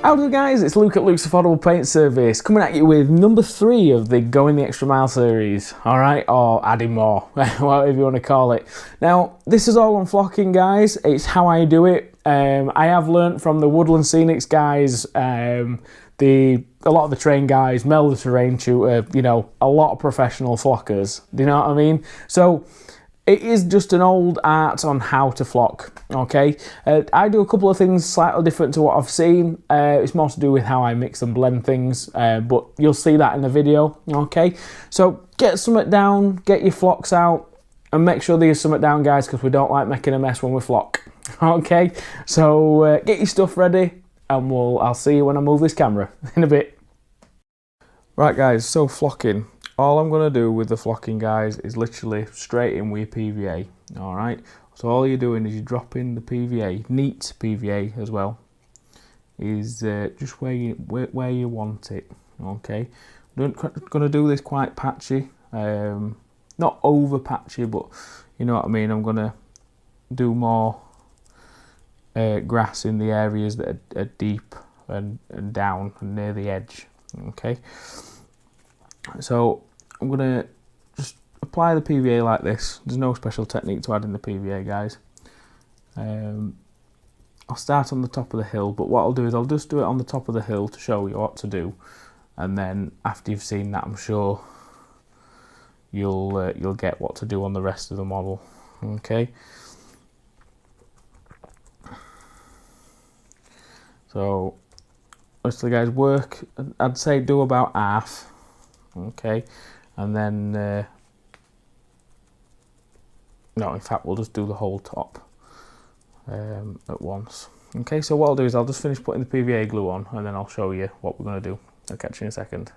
Howdy guys, it's Luke at Luke's Affordable Paint Service coming at you with number 3 of the Going the Extra Mile series, alright, or adding more, whatever you want to call it. Now, this is all on flocking guys, it's how I do it. I have learnt from the Woodland Scenics guys, a lot of the train guys, Mel the terrain tutor, you know, a lot of professional flockers, do you know what I mean? So, it is just an old art on how to flock, okay? I do a couple of things slightly different to what I've seen. It's more to do with how I mix and blend things, but you'll see that in the video, okay? So get something down, get your flocks out, and make sure there's something down, guys, because we don't like making a mess when we flock, okay? So get your stuff ready, and I'll see you when I move this camera in a bit. Right, guys, so flocking. All I'm going to do with the flocking, guys, is literally straight in with your PVA, alright? So all you're doing is you're dropping the PVA, neat PVA as well, is just where you want it, okay? I'm going to do this quite patchy, not over patchy, but you know what I mean. I'm going to do more grass in the areas that are deep and down and near the edge, okay? So I'm going to just apply the PVA like this. There's no special technique to adding the PVA, guys. I'll start on the top of the hill, but what I'll do is I'll just do it on the top of the hill to show you what to do, and then after you've seen that, I'm sure you'll get what to do on the rest of the model, okay? So obviously, guys, work, I'd say do about half, okay? And then, no, in fact, we'll just do the whole top at once. Okay, so what I'll do is I'll just finish putting the PVA glue on, and then I'll show you what we're going to do. I'll catch you in a second.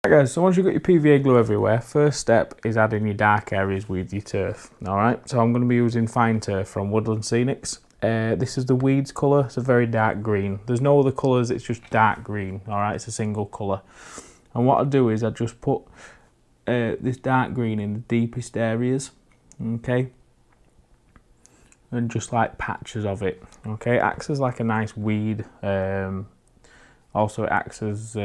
Right, guys, so once you've got your PVA glue everywhere, first step is adding your dark areas with your turf. Alright, so I'm going to be using fine turf from Woodland Scenics. This is the weeds colour, it's a very dark green. There's no other colours, it's just dark green, alright, it's a single colour. And what I'll do is I'll just put this dark green in the deepest areas, okay, and just like patches of it, okay. It acts as like a nice weed. Also it acts as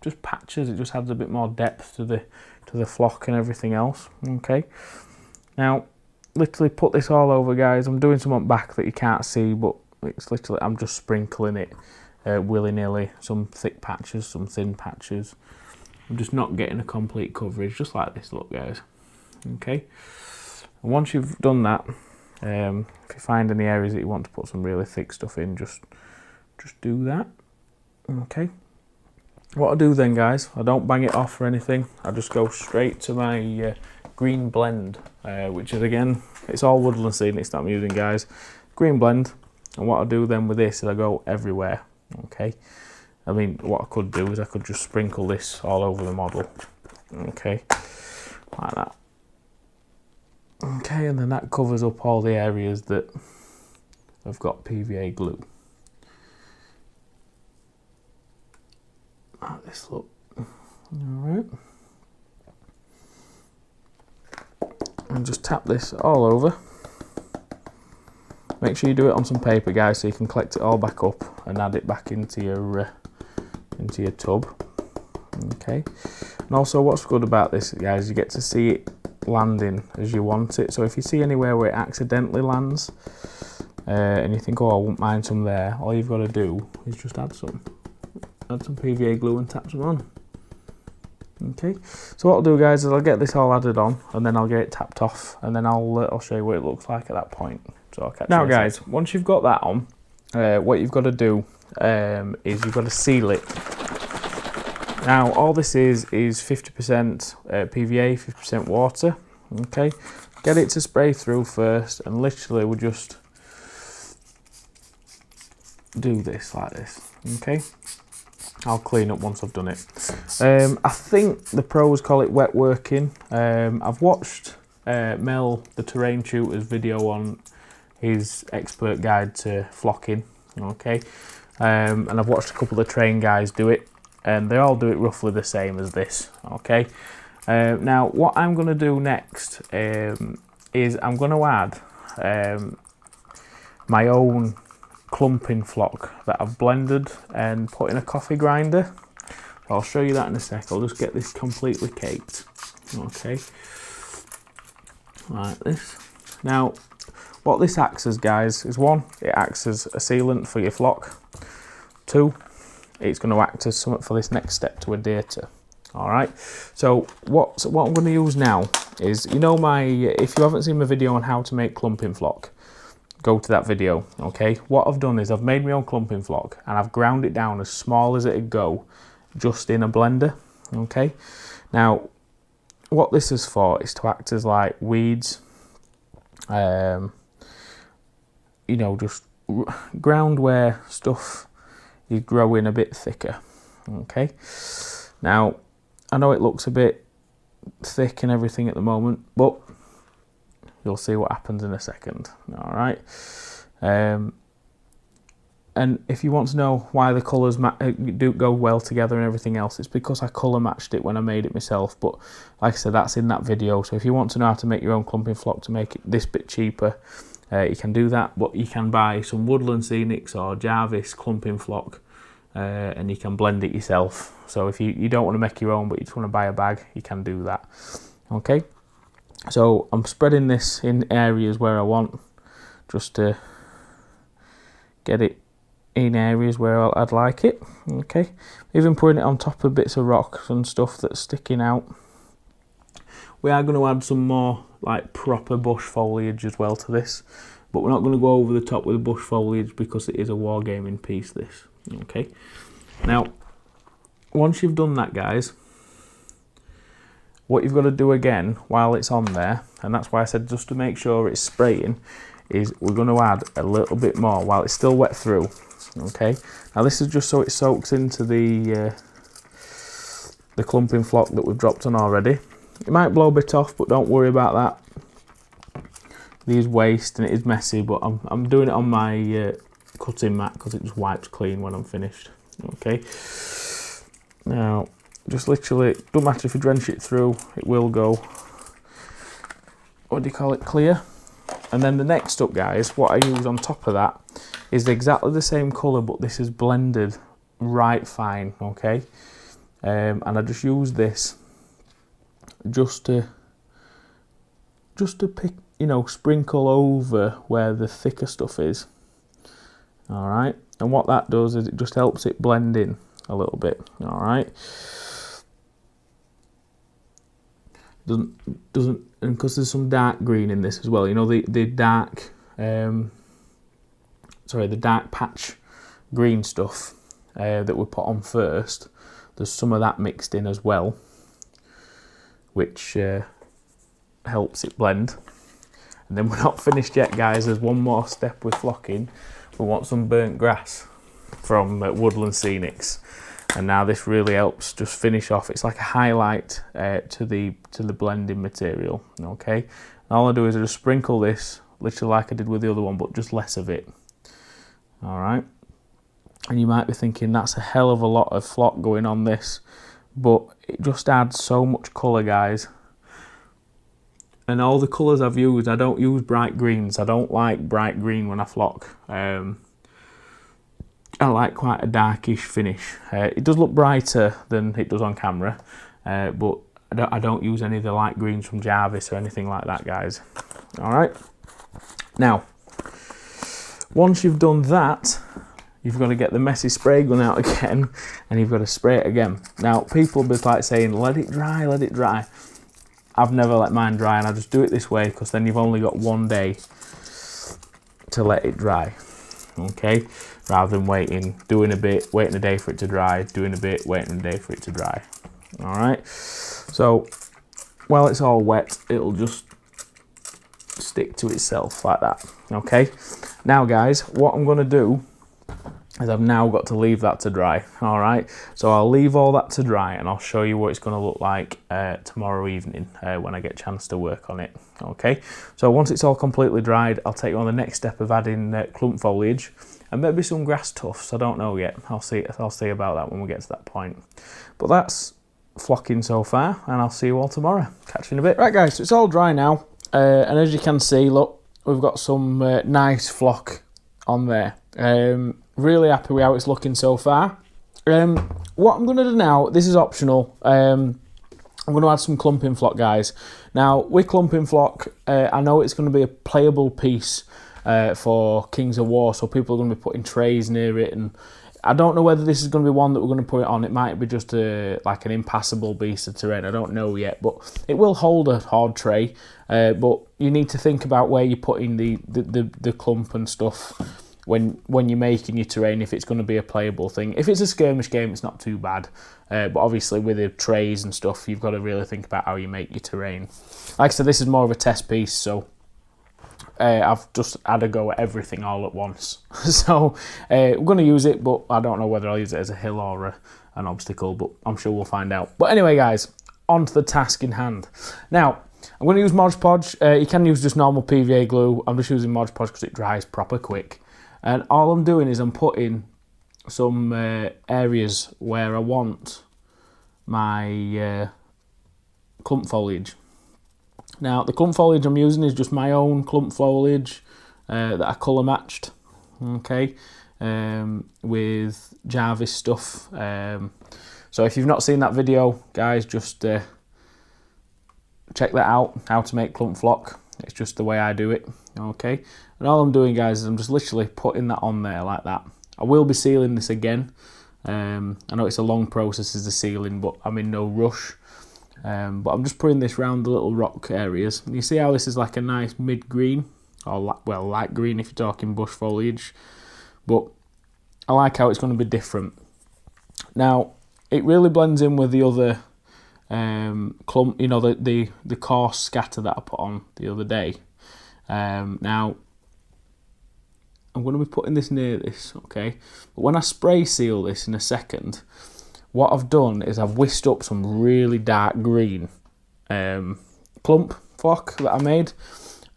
just patches. It just adds a bit more depth to the flock and everything else, okay. Now literally put this all over, guys. I'm doing some on back that you can't see, but it's literally, I'm just sprinkling it willy-nilly, some thick patches, some thin patches. I'm just not getting a complete coverage, just like this, look, guys. Okay, and once you've done that, if you find any areas that you want to put some really thick stuff in, just do that. Okay, what I do then, guys, I don't bang it off or anything. I just go straight to my green blend, which is, again, it's all Woodland Scenics that I'm using, guys. Green blend, and what I do then with this is I go everywhere, okay. I mean, what I could do is I could just sprinkle this all over the model, okay, like that. Okay, and then that covers up all the areas that have got PVA glue. Like this, look. Alright. And just tap this all over. Make sure you do it on some paper, guys, so you can collect it all back up and add it back into your tub. Okay, and also what's good about this, guys, you get to see it landing as you want it. So if you see anywhere where it accidentally lands and you think, oh, I won't mind some there, all you've got to do is just add some PVA glue and tap some on. Okay, so what I'll do, guys, is I'll get this all added on, and then I'll get it tapped off, and then I'll show you what it looks like at that point. So I'll catch you now, guys. Once you've got that on, what you've got to do is you've got to seal it. Now all this is 50% PVA, 50% water. Okay, get it to spray through first, and literally we'll just do this like this. Okay, I'll clean up once I've done it. I think the pros call it wet working. I've watched Mel the terrain tutor's video on his expert guide to flocking, okay, and I've watched a couple of train guys do it, and they all do it roughly the same as this, okay. Now what I'm going to do next is I'm going to add my own clumping flock that I've blended and put in a coffee grinder. I'll show you that in a sec. I'll just get this completely caked. Okay, like this. Now, what this acts as, guys, is one, it acts as a sealant for your flock. Two, it's going to act as something for this next step to adhere to. Alright, so what I'm going to use now is, you know, if you haven't seen my video on how to make clumping flock, go to that video. Okay, what I've done is I've made my own clumping flock and I've ground it down as small as it'd go, just in a blender. Okay, now what this is for is to act as like weeds, you know, just ground where stuff is growing a bit thicker. Okay, now I know it looks a bit thick and everything at the moment, but you'll see what happens in a second. All right, and if you want to know why the colours do go well together and everything else, it's because I colour matched it when I made it myself. But like I said, that's in that video. So if you want to know how to make your own clumping flock to make it this bit cheaper, you can do that. But you can buy some Woodland Scenics or Jarvis clumping flock, and you can blend it yourself. So if you don't want to make your own, but you just want to buy a bag, you can do that. Okay, so I'm spreading this in areas where I want, just to get it in areas where I'd like it. Okay, even putting it on top of bits of rocks and stuff that's sticking out. We are going to add some more like proper bush foliage as well to this, but we're not going to go over the top with the bush foliage because it is a wargaming piece, this. Okay, now once you've done that, guys, what you've got to do again while it's on there, and that's why I said just to make sure it's spraying, is we're going to add a little bit more while it's still wet through. Okay, now this is just so it soaks into the clumping flock that we've dropped on already. It might blow a bit off, but don't worry about that. It is waste and it is messy, but I'm doing it on my cutting mat because it just wipes clean when I'm finished. Okay, now just literally, don't matter if you drench it through, it will go, what do you call it, clear. And then the next up, guys, what I use on top of that is exactly the same colour, but this is blended right fine. Okay, and I just use this just to pick, you know, sprinkle over where the thicker stuff is. All right, and what that does is it just helps it blend in a little bit. All right, doesn't, and because there's some dark green in this as well. You know, the dark, the dark patch green stuff that we put on first. There's some of that mixed in as well, which helps it blend. And then we're not finished yet, guys. There's one more step with flocking. We want some burnt grass from Woodland Scenics, and now this really helps just finish off. It's like a highlight to the blending material. Okay, and all I do is I just sprinkle this, literally like I did with the other one, but just less of it. All right, and you might be thinking that's a hell of a lot of flock going on this, but it just adds so much colour, guys. And all the colours I've used, I don't use bright greens. I don't like bright green when I flock. I like quite a darkish finish. It does look brighter than it does on camera, but I don't use any of the light greens from Jarvis or anything like that, guys. All right. Now, once you've done that, you've got to get the messy spray gun out again, and you've got to spray it again. Now, people will be like saying, let it dry, let it dry. I've never let mine dry, and I just do it this way because then you've only got one day to let it dry. Okay, rather than doing a bit, waiting a day for it to dry, doing a bit, waiting a day for it to dry. All right, so while it's all wet, it'll just stick to itself like that. Okay, now guys, what I'm going to do is I've now got to leave that to dry. All right, so I'll leave all that to dry and I'll show you what it's going to look like tomorrow evening when I get a chance to work on it. Okay, so once it's all completely dried, I'll take you on the next step of adding clump foliage and maybe some grass tufts. I don't know yet. I'll see about that when we get to that point. But that's flocking so far, and I'll see you all tomorrow. Catch you in a bit. Right guys, so it's all dry now, and as you can see, look, we've got some nice flock on there. Really happy with how it's looking so far. What I'm going to do now, this is optional. I'm going to add some clumping flock, guys. Now, with clumping flock, I know it's going to be a playable piece for Kings of War, so people are going to be putting trays near it, and I don't know whether this is going to be one that we're going to put it on. It might be just like an impassable beast of terrain. I don't know yet, but it will hold a hard tray. But you need to think about where you're putting the clump and stuff when you're making your terrain, if it's going to be a playable thing. If it's a skirmish game, it's not too bad. But obviously with the trays and stuff, you've got to really think about how you make your terrain. Like I said, this is more of a test piece, so I've just had a go at everything all at once. So we're going to use it, but I don't know whether I'll use it as a hill or an obstacle, but I'm sure we'll find out. But anyway, guys, on to the task in hand. Now, I'm going to use Mod Podge. You can use just normal PVA glue. I'm just using Mod Podge because it dries proper quick. And all I'm doing is I'm putting some areas where I want my clump foliage. Now, the clump foliage I'm using is just my own clump foliage that I colour matched, okay, with Jarvis stuff. So if you've not seen that video, guys, just check that out, how to make clump flock. It's just the way I do it, okay. And all I'm doing, guys, is I'm just literally putting that on there like that. I will be sealing this again. I know it's a long process as the sealing, but I'm in no rush. But I'm just putting this round the little rock areas. And you see how this is like a nice mid-green, or well, light green if you're talking bush foliage. But I like how it's going to be different. Now, it really blends in with the other clump, you know, the coarse scatter that I put on the other day. Now, I'm going to be putting this near this, okay? But when I spray seal this in a second, what I've done is I've whisked up some really dark green clump flock that I made.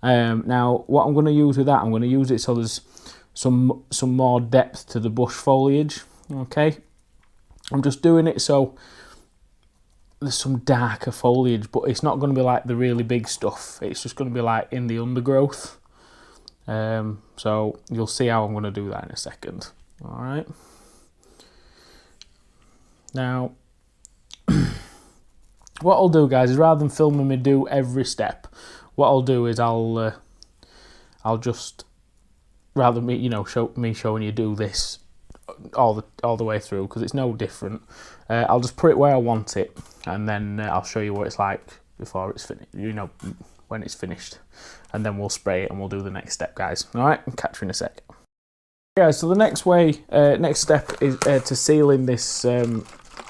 Now, what I'm going to use with that, I'm going to use it so there's some more depth to the bush foliage, okay? I'm just doing it so there's some darker foliage, but it's not going to be like the really big stuff. It's just going to be like in the undergrowth. So you'll see how I'm going to do that in a second. All right. Now, what I'll do, guys, is rather than filming me do every step, what I'll do is I'll just, rather than me showing you do this all the way through, because it's no different. I'll just put it where I want it, and then I'll show you what it's like before it's finished. When it's finished, and then we'll spray it and we'll do the next step, guys. All right, I'll catch you in a sec. Guys, so the next step is to sealing this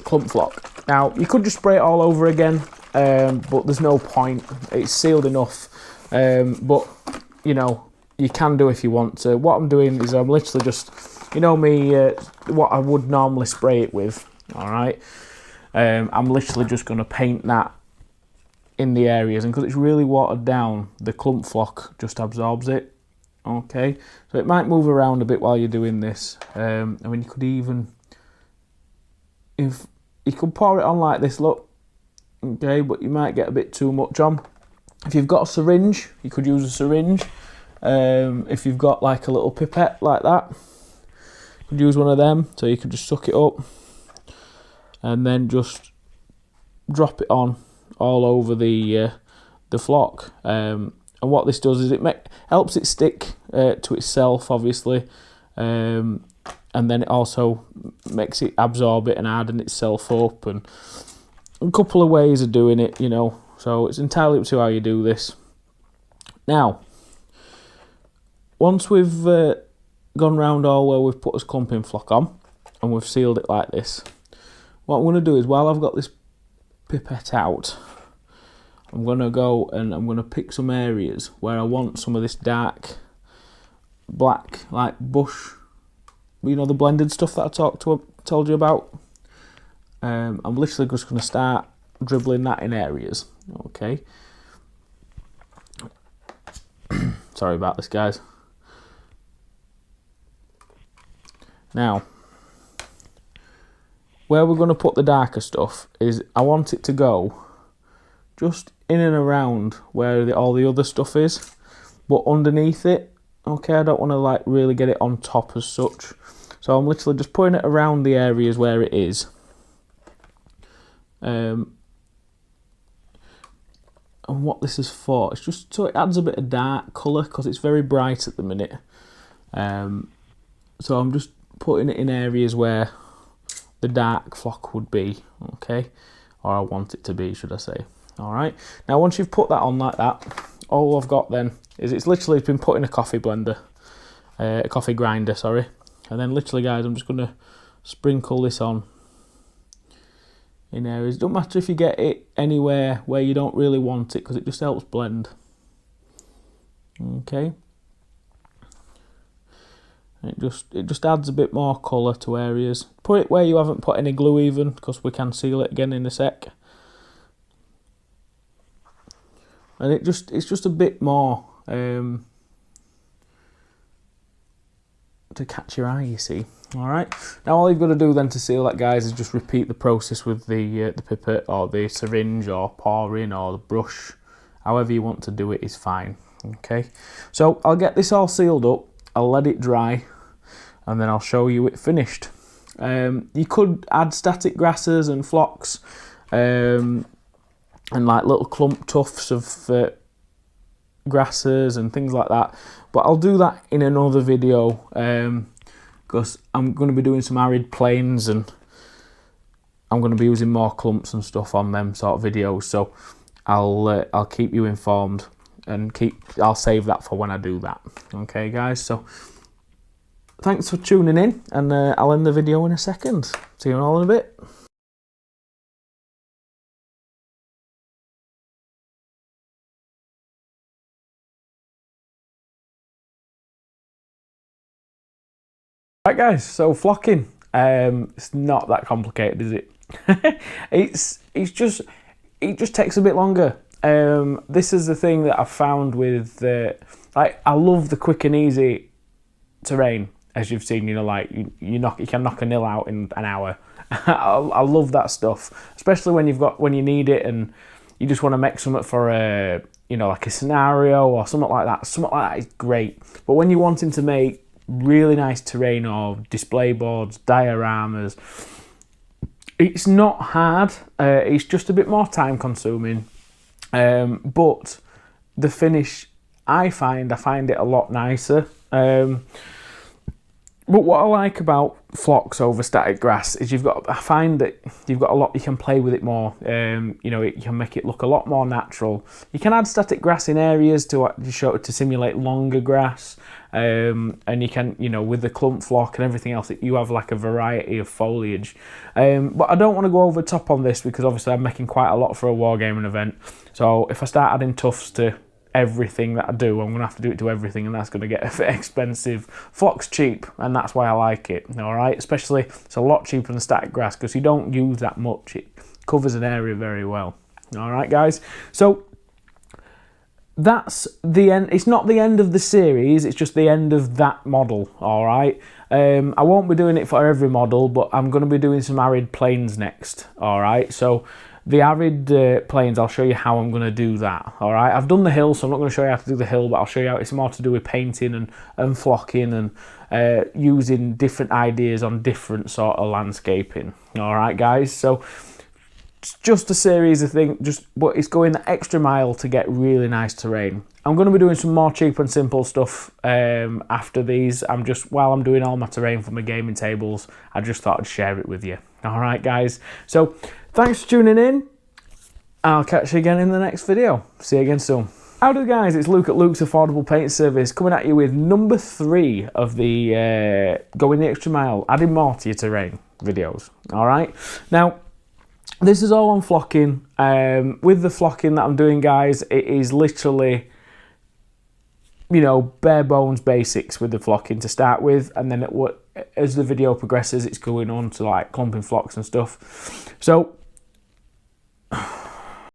clump flock. Now, you could just spray it all over again, but there's no point. It's sealed enough, but you can do if you want to. What I'm doing is I'm literally just, what I would normally spray it with. All right, I'm literally just going to paint that in the areas, and because it's really watered down, the clump flock just absorbs it. Okay, so it might move around a bit while you're doing this. I mean, you could even, if you could pour it on like this, look, okay, but you might get a bit too much on. If you've got a syringe, you could use a syringe. If you've got like a little pipette like that, you could use one of them, so you could just suck it up and then just drop it on all over the flock. And what this does is it helps it stick to itself, obviously, and then it also makes it absorb it and harden itself up, and a couple of ways of doing it, so it's entirely up to how you do this. Now, once we've gone round all where we've put this clumping flock on and we've sealed it like this, what I'm going to do is, while I've got this pipette out, I'm going to go and I'm going to pick some areas where I want some of this dark black, like bush, the blended stuff that I told you about. I'm literally just going to start dribbling that in areas, okay? Sorry about this, guys. Now, where we're going to put the darker stuff is, I want it to go just in and around where all the other stuff is, but underneath it, Okay, I don't want to like really get it on top as such. So I'm literally just putting it around the areas where it is. And what this is for, it's just so it adds a bit of dark colour because it's very bright at the minute. So I'm just putting it in areas where the dark flock would be, okay? Or I want it to be, should I say. Alright, now once you've put that on like that, all I've got then is it's literally been put in a coffee blender, a coffee grinder, sorry. And then literally, guys, I'm just going to sprinkle this on in areas. It don't matter if you get it anywhere where you don't really want it because it just helps blend. Okay. It just adds a bit more colour to areas. Put it where you haven't put any glue even, because we can seal it again in a sec. And it's just a bit more to catch your eye, you see. Alright, now all you've got to do then to seal that, guys, is just repeat the process with the pipette or the syringe or pouring or the brush. However you want to do it is fine. Okay, so I'll get this all sealed up, I'll let it dry, and then I'll show you it finished. You could add static grasses and flocks, and like little clump tufts of grasses and things like that, but I'll do that in another video, because I'm going to be doing some arid plains and I'm going to be using more clumps and stuff on them sort of videos, so I'll keep you informed and I'll save that for when I do that. Okay, guys, so thanks for tuning in, and I'll end the video in a second. See you all in a bit. Right, guys, so flocking, it's not that complicated, is it? it just takes a bit longer. This is the thing that I've found with like, I love the quick and easy terrain, as you've seen. You know, like you can knock a nil out in an hour. I love that stuff, especially when you need it and you just want to make something for a, you know, like a scenario or something like that. Something like that is great. But when you're wanting to make really nice terrain or display boards, dioramas, it's not hard. It's just a bit more time consuming, but the finish, I find it a lot nicer. But what I like about flocks over static grass is I find that you've got a lot, you can play with it more. You know, you can make it look a lot more natural. You can add static grass in areas to simulate longer grass, and you can, you know, with the clump flock and everything else, you have like a variety of foliage. But I don't want to go over top on this because obviously I'm making quite a lot for a wargaming event. So if I start adding tufts to everything that I do, I'm going to have to do it to everything, and that's going to get a bit expensive. Flock's cheap, and that's why I like it, alright? Especially, it's a lot cheaper than static grass because you don't use that much. It covers an area very well. Alright, guys? So, that's the end. It's not the end of the series, it's just the end of that model, alright? I won't be doing it for every model, but I'm going to be doing some arid plains next, alright? So, the arid plains, I'll show you how I'm going to do that, alright? I've done the hill, so I'm not going to show you how to do the hill, but I'll show you how it's more to do with painting and flocking and using different ideas on different sort of landscaping, alright, guys? So, it's just a series of things, but it's going the extra mile to get really nice terrain. I'm going to be doing some more cheap and simple stuff after these. While I'm doing all my terrain for my gaming tables, I just thought I'd share it with you. Alright, guys? So, thanks for tuning in. I'll catch you again in the next video. See you again soon. Howdy, guys, it's Luke at Luke's Affordable Paint Service, coming at you with number 3 of the Going the Extra Mile, Adding More to Your Terrain videos. Alright? Now, this is all on flocking. With the flocking that I'm doing, guys, it is literally, you know, bare bones basics with the flocking to start with, and then as the video progresses, it's going on to like clumping flocks and stuff. So